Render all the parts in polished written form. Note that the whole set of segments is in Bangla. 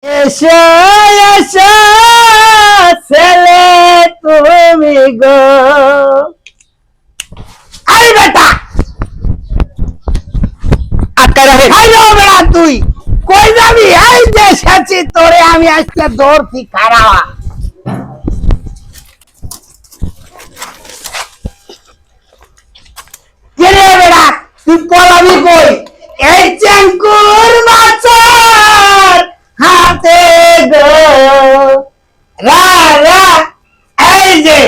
এসো এসো ছেলে তুমি গো, আই বেটা আটকা রাখে। আইলো বেটা তুই কই যাবি? এই যে এসেছি তোরে আমি আজকে ধরছি খারা। কেরে বেটা তুই পলাবি কই? এই চেঙ্কুর মাছর হাতে গো রা রা, এই যে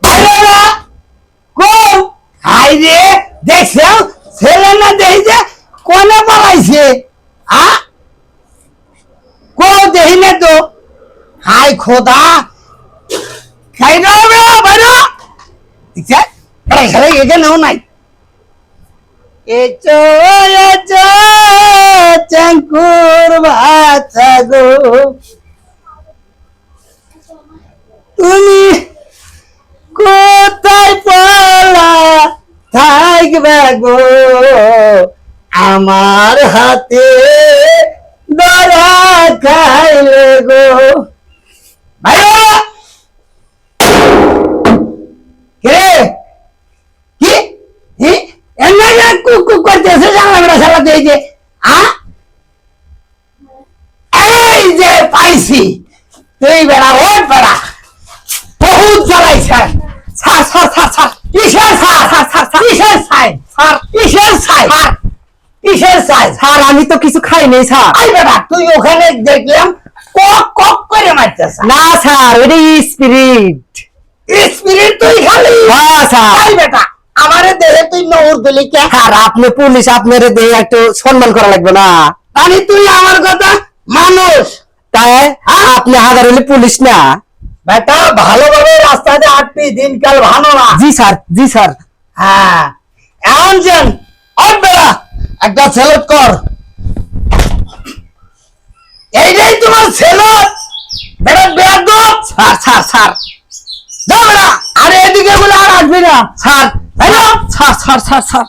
ভাইরা কই হাই রে দেখছো ছেলে না দেখি যে কোনে পালাইছে। আ কো দেখি না তো, হাই খোদা খাই না বেড়া বাইরা দেখছে এই ছেলে এখানেও নাই। এচো এচো চেঙ্কুর বাচ্চা গো, তুমি কোথায় পলা থাকবে গো, আমার হাতে ধরা খাইলে গো। ভাইরা কে কি কি এমনি কুক কুক করতেছে জানলা বেড়া সারা দিয়ে যে এই যে পাইছি তুই বেড়া ওট বেড়া বহুত জ্বালাইছে। ছাড় ছাড় ছাড় ছাড় কিসের ছাড় ছাড় ছাড় ছাড় কিসের ছাই ছাড় কিসের ছাই ছাড় কিসের ছাই ছাড় আমি তো কিছু খাই নাই ছাড়। আই বেটা তুই ওখানে দেখলাম কক কক করে মারতেছ। না স্যার এটা স্পিরিট স্পিরিট তুই খালি। হ্যাঁ স্যার। আই বেটা আমারে দেহে তুই নৌর দিলি কে? আর আপনি পুলিশ আপনারে দেহে একটু সম্মান করা লাগবে না? তাহলে তুই আমার কথা মানুষ তাই আপনি হাজার হলে পুলিশ না? বেটা ভালোভাবে রাস্তাতে হাঁটবি, দিনকাল ভালো না। জি স্যার জি স্যার। হ্যাঁ এমন যেন আর বেড়া একটা সেলুট কর। এইটাই তোমার সেলুট বেড়া বেড়া দো। স্যার স্যার স্যার দো বেড়া। আরে এদিকে বলে আর আসবি না sir. Sir sir sir sir